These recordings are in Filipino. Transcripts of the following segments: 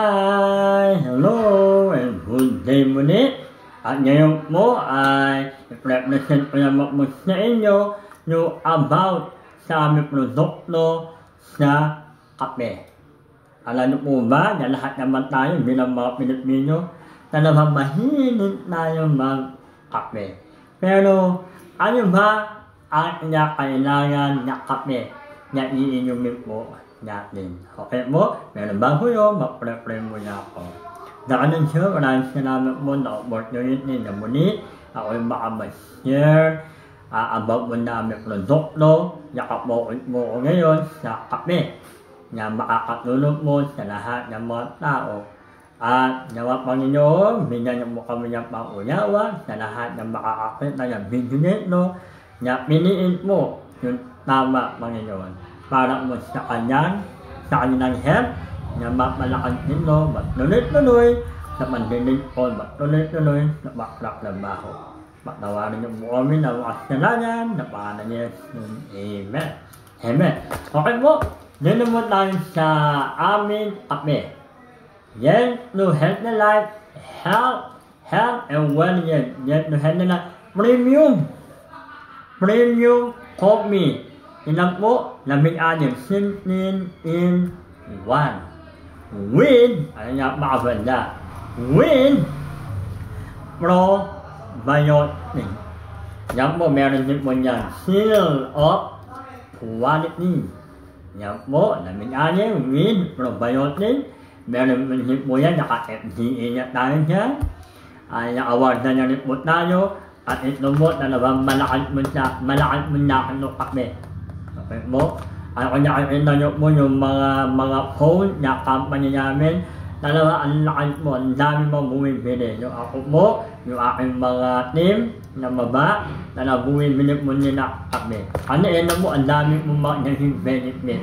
Hi, hello, and good day muli. At ngayon po ay i-represent ko naman po sa inyo yung about sa aming produkto sa kape. Alam niyo po ba na lahat naman tayo bilang mga Pilipino talagang mahilig tayo mag-kape. Pero ano ba ang kinakailangan na kape na iinumin po natin? Okay po, meron ba ko yun, mag-prepare muna ako. Dahil siya, maraming salamat po na opportunity na muli ako'y makama-share about mo na aming produkto. Nakapokit mo ko ngayon sa kape na makakatulong mo sa lahat ng mga tao. At nawa Panginoon, bigyan niyo mo kami ng pangunawa sa lahat ng makakakita ng video nito na piliin mo yung tama, Panginoon, para mo sa kanilang help na mapalakas nito, magtuloy-tuloy sa pandinig ko, magtuloy-tuloy sa pagtrabaho. Patawarin niyo po kami ng mga kasalanan na pangalan ni Jesus. Amen. Amen. Okay po, dito mo tayo sa aming kape. Yan, to help the life, health and wellness. Yan, to help the life, premium coffee. Ilan po, labing-anim, 16 in 1. With, ano nga makabanda, with probiotic. Yan po, meron din po niyan, seal of quality. Yan po, labing-anim, with probiotic. Meron din po yan, naka-FDA na tayo dyan. Naka-award na rin po tayo. At ito po, talagang malakas mo na ano kape. Okay po, kung nakikita nyo po yung mga phone na company namin, talaga ang lakas po, ang dami mo bumibili. Yung ako po, yung aking mga team na baba, talaga bumibili po nila kami. Ano yun po, ang dami po naging benefit.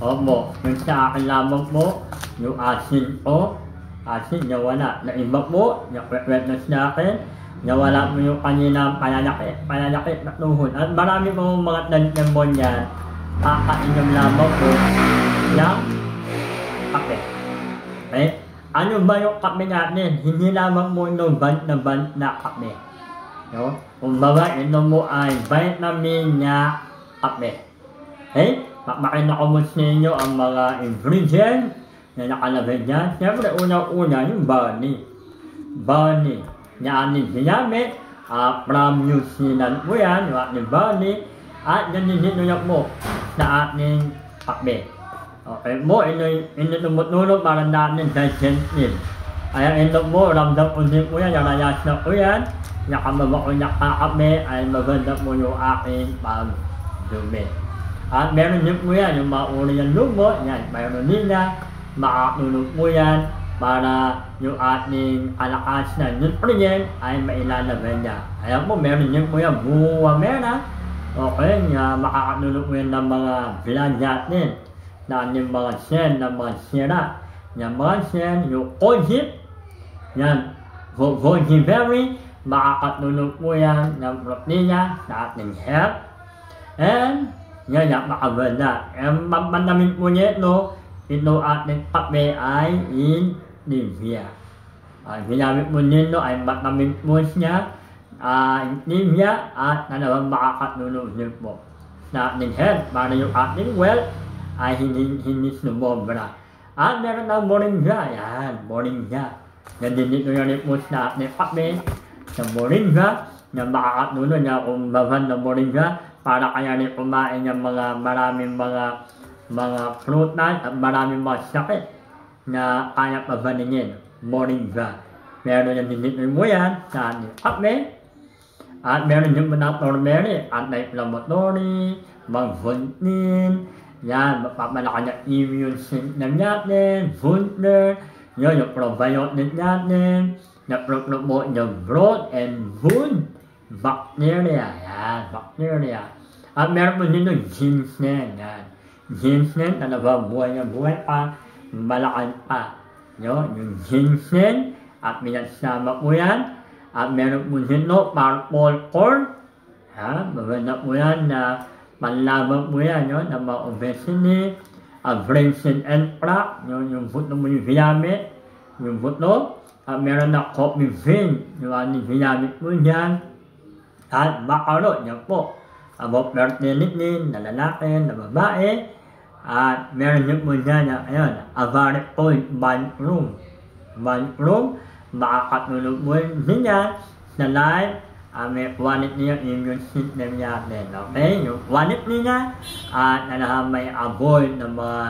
Opo, yung sa akin lamang po, yung acid po, acid na wala. Na iba po, yung wetness na akin, nawala mo yung kanilang pananakit na tuhod. At marami po mga tandemon yan, kakainom lamang po ng kape. Okay? Ano ba yung kape natin? Hindi lamang mo yung band na kape. No? Kung baga, ito mo ay vitamin na kape. Okay? Papakita ko mo sa inyo ang mga ingredients na nakalagay dyan. Siyempre, unang-una yung barley. Barley na ating ginamit, from New Zealand po yan, yung ating barley, at ganito na po sa ating kape. Okay po, ito tumutulong para natin digestive. Kaya ito po, ramdam ko din po yan, narayas na po yan, nakamaba ko nakakape, ay maganda po yung aking pagdumi. At meron din po yan, yung mga uri ng lumo, yan, mayroon nila, makakatulong po yan, para yung ating alakas na nutrient ay mailalagay niya. Ayan po, meron din po yan, buwa mera. Okay, makakatulong po yan ng mga blood natin, na yung mga cell, ng mga sira. Yung mga cell, yung kojic, yan, gojiberry, makakatulong po yan ng protina sa ating health. And, yan, makaganda. And, mamanamin po niya ito ating kape ay in Nivea. Ginamit mo nito ay matamin po siya, Nivea, at talagang makakatulong din po sa ating health para yung ating wealth ay hindi sumobra. At meron ng moringa, yan, moringa. Ganyan dito na rin po sa ating kape, sa moringa, na makakatulong na kung bagan na moringa, para kaya rin kumain ng maraming mga prutas at maraming mga sakit na kaya pabaningin, moringa. Meron yung dinito mo yan sa ating kape. At meron yung mga turmeric, anti-inflammatory, mag-huntin, yan, mapapalakan ng immune system natin, booster, yun, yung probiotic natin, na promote yung growth and good bacteria, yan, bacteria. At meron po dito ginseng, yan. Ginseng, talaga buhay na buhay pa, malakas pa. Yung ginseng, at minasama po yan. At meron po dito, purple corn. Maganda po yan na panlaban po yan, ng mga obesity. Vincent and Pratt, yung footnote mo yung ginamit, yung footnote, at meron na copy Vin, yung aning ginamit mo dyan, at background, yan po, about birthday nickname, na lalaki, na babae, at meron nyo po dyan, ayun, a valid point, bathroom, makakatulog mo din yan, sa live, may wallet niya immune system natin, okay? Yung wallet niya, at may avoid ng mga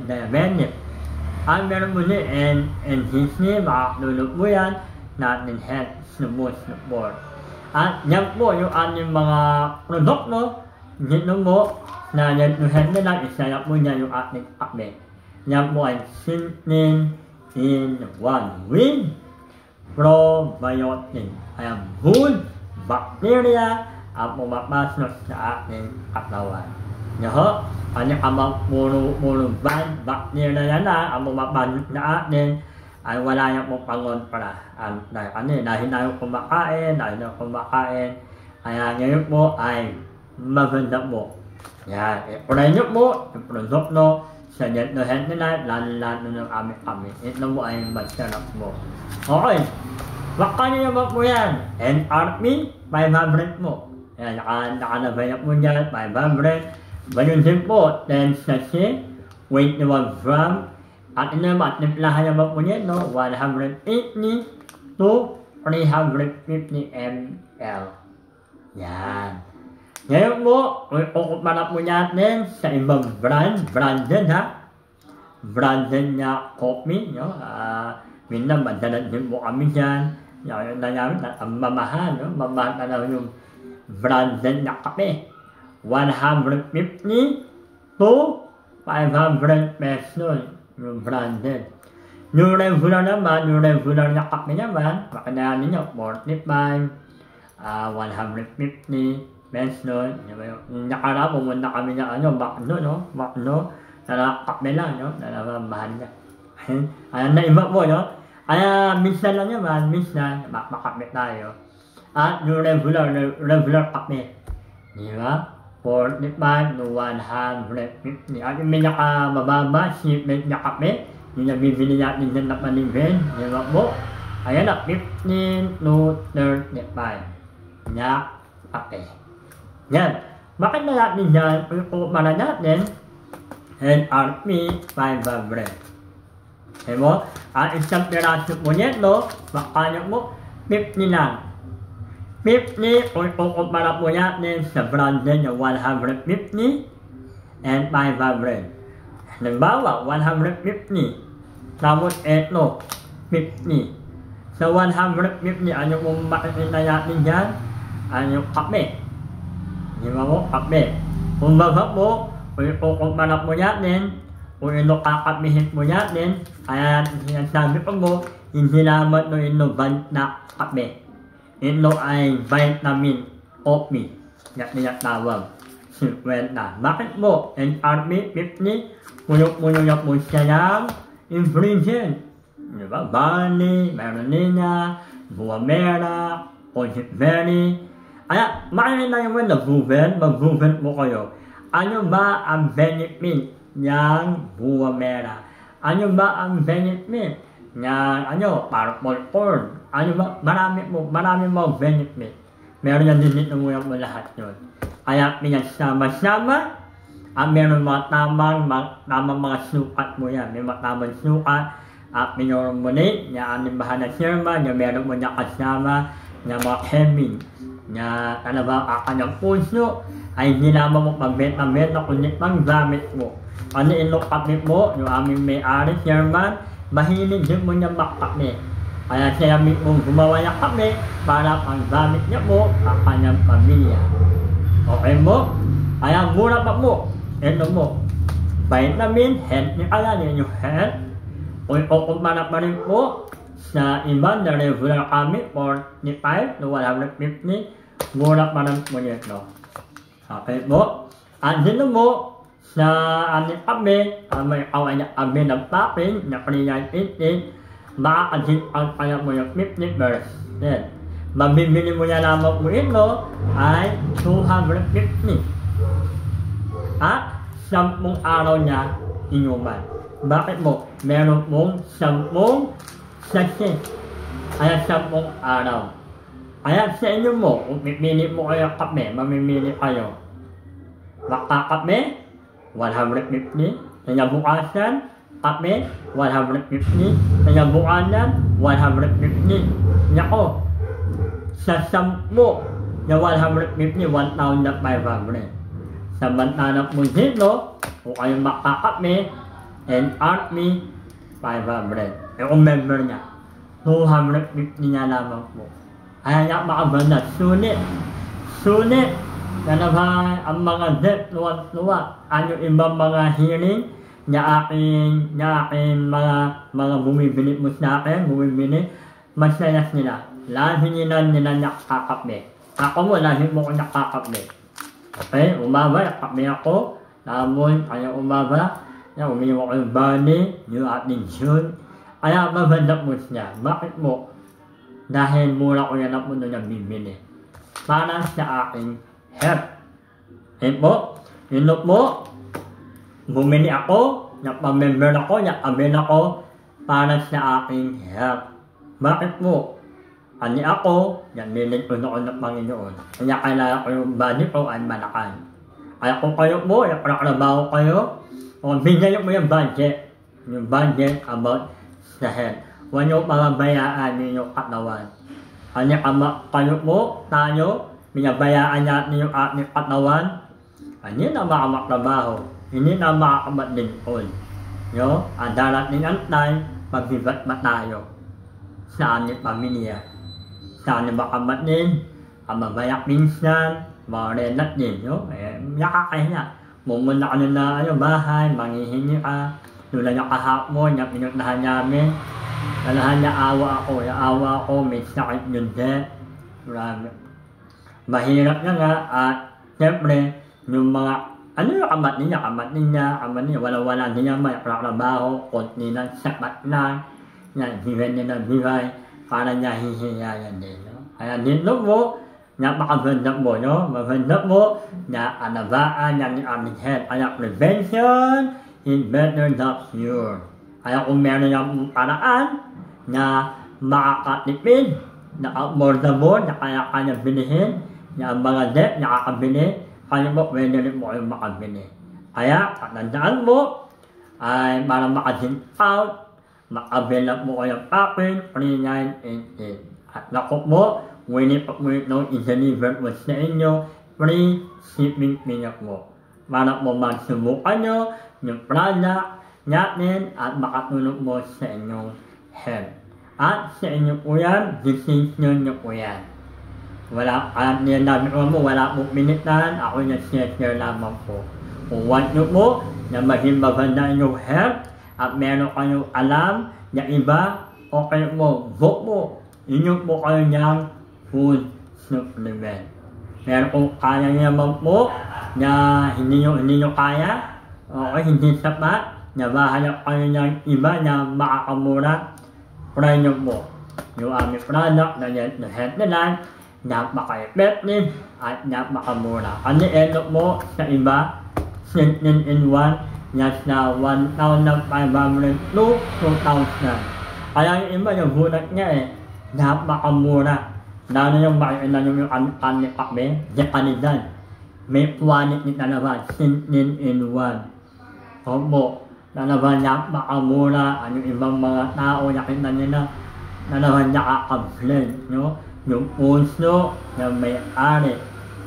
diabetes. At meron mo din, and his name, makakatulog mo yan, natin health support. At yan po yung ating mga produkto, dito mo, na yan nila, isaya po niya yung ating update. Yan po ay Synthin in 1 with probiotic. Ay good bacteria ang pumapasok sa ating katawan. Yaho, ano ang puro bad bacteria na ang pumapasok sa atin ay wala yung pong pangontra. Dahil tayo kumakain, kaya ngayon po ay maganda po. Yan, i-pray nyo po, yung produkto sa Jet to Healthy Life, lalo ng aming kami. Ito mo ay masarap mo. Okay. Baka nyo naman po yan. NRP, 500 mo. Yan, nakalabay po dyan, 500. Ganun din po, 10 sachet, weight na 1 gram. At ito naman, timplahan naman po niya, no? 180 to 350 ml. Yan. Ngayon po, kukumpara po natin sa ibang branded ha. Branded na coffee, no? Minsan, madalas din po kami dyan. Yung nangyari, ang mamahal, no? Mamahal na lang yung branded na kape. 150 to 500 pesos yung branded. Yung regular naman, yung regular na kape naman, makanayanin nyo, 45, 150 pesos. Yung nakaraan, pumunta kami na Macdo, no? Macdo, na kape lang, no? Mahal na. Ayan na iba po, no? Kaya minsan lang naman, minsan, makape tayo. At yung regular kape, di ba? 45 to 150. At yung pinakamababa, shipment na kape, yung nabibili natin dyan na panibin, di ba po? Ayan na, 15 to 35 na kape. Yan. Bakit na natin dyan, para natin, NRP 500. Okay mo? Ang isang piraso po nito, makanya mo, 50 lang. 50, kung kukumpara po natin sa branded na 150 and 500. Halimbawa, 150. Tapos ito, 50. Sa 150, ano kung makikita natin dyan? Ano kape. Di ba mo? Kape. Kung baga po, kung kukumpara po natin, kung ino kakapihin po natin, kaya sinasabi ko mo, hindi naman ino na kape. Ito ay vitamin coffee na tinatawag. 50. Bakit mo? NRP 50, puno-puno na po siya ng ingredient. Diba? Barley, marinina, guamera, conchitberry. Kaya, makikita nyo na mag-Google po kayo. Ano ba ang benefit ng guamera? Ano ba ang benefit ng purple corn? Ano ba? Marami mo benefit. Meron na din dito muna mo lahat yun. Kaya pinagsama-sama, meron mga tamang mga sukat mo yan. May mga tamang sukat, at minormonate, na animbahan na sirma, na meron mo na kasama, na mga hemin, na kakanyang puso, ay hindi naman mo pag-beta-beta, kundi pang gamit mo. Ano inukapit mo, yung aming may-ari, sirma, mahilig din mo niya makapit. Kaya siya mong gumawa ng kape para pang gamit niya po ang kanyang pamilya. Okay mo? Kaya mura pa po. Ito mo. Vitamin, health ni kaya yung health. Kung kukumpara pa rin po sa iba na regular kami, 45 to 150, mura pa rin po nito. Okay po? At dito mo, sa aming kape, may kaway na kami ng papping na 318, makakadit ang kaya mo yung 50%. Mabibili mo na lamang po ito ay 250. At 10 araw niya inuman. Bakit mo? Meron mong 10 sachet. Kaya 10 araw. Kaya sa inyo mo, kung pipili mo kayo kape, mamimili kayo. Makakape, 150. Kinabukasan, kape, 150. Kinabukasan, 150. Nako, sa 10 na 150, 1,500. Samantalang po dito, kung kayo makakape, NRP, 500. E kung member niya, 250 niya lamang po. Kaya nga makabanda, sulit. Na naman ang mga debt, luwa. Ano ibang mga hearing na aking mga bumibili mo sa akin, masaya sila. Lahi nila nakakape. Ako mo, lahi mo ko nakakape. Okay, umaba, kape ako. Tapos, kaya umaba, umiwa ko yung body, yung ating June. Kaya mabanda mo siya. Bakit mo? Dahil mura ko yan ako na bibili. Para sa aking health. Po, yun po, bumili ako, napamember ako, nakabil ako para sa aking health. Bakit po? Ani ako, nabilit ko noon ng Panginoon. Kaya kailangan ko yung body ko ay malakan. Kaya kung kayo po, nakratrabaho kayo, kung bigyan mo yung budget about sa health. Huwag nyo pababayaan yung katawan. Kayo po, tayo, binabayaan natin yung ating katawan, hindi na makamatrabaho, hindi na makakamadlingkod. Ang darating ang time, magbibat ba tayo sa aming pamilya? Sa aming makamatid, ang mabayak minsan, mga relat din, nakakahiya. Mumuna ka na bahay, manghihingi ka, tulad yung kahapon, yung pinuntahan namin, nalahan naawa ako, may sakit yun din. Mahirap na nga at siyempre yung mga yung kamatid niya, wala niya may trabaho, konti lang, sapat lang, hiwin niya ng hiway, para niya hihiyayan din. Kaya dito po, napakaganda po, maganda po na anabaan ng aming health. Kaya prevention is better than cure. Kaya kung meron yung paraan na makakatipid, na affordable, na kaya bilihin, na ang mga debt nakakabili, kaya po pwede rin po kayong makabili. Kaya, katandaan mo, ay para maka-discount, makabila po kayong package, 3988. At naku po, winnie po ito i-deliver po sa inyo, free shipping niya po. Para po magsubukan nyo yung product natin at makatulong po sa inyong health. At sa inyo po yan, decision nyo po yan. Wala po pinitan, ako share lamang po. Kung want nyo po na maging maganda yung health at meron kayong alam na iba, okay po, go po. Inyo po kayo niyang food supplement. Pero kung kaya naman po na hindi nyo kaya, okay, hindi sapat, na bahala kayo ng iba na makakamura, try nyo po. Yung aming product na health na lang, napaka-effective at napakamura. Ano mo sa iba, 16-in-1, nasa 1,500 to 2,000. Kaya yung iba yung hunat niya napakamura. Lalo yung makikita nyo yung kanin kape, di kanidan. May quality talaga, 16-in-1. Opo, talaga napakamura. Ang ibang mga tao, nakita nila, talaga nakaka-blend, yung puso na may-ari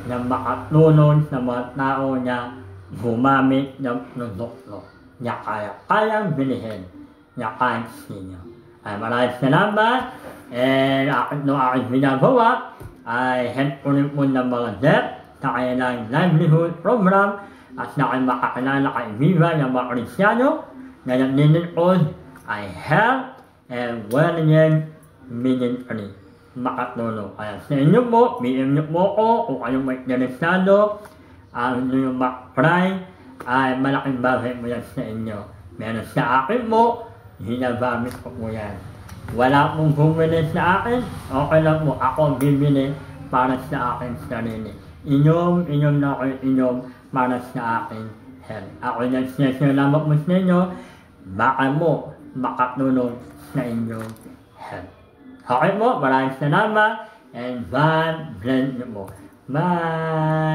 na makatulong sa mga tao na gumamit ng produkto na kayang bilihin, na kahit sino. Ay maraming salamat, aking ginagawa ay help ko rin po ng mga debt sa kanilang livelihood program at sa aking makakilala kaibigan ng mga Kristyano na naglilingkod ay health and wellness ministry. Makatulong. Kaya sa inyo po, PM nyo po ako kung kayong may interesado, yung mag-try, ay malaking bagay mo yan sa inyo. Meron sa akin po, hinagamit ko po yan. Wala pong bumili sa akin, okay lang po, ako bibili para sa akin sarili. Inyong na ako inyong para sa akin Ako nagsasalamat mo sa inyo, baka mo makatulong sa inyong health. Okay po, maraming salamat and God bless you po. Bye!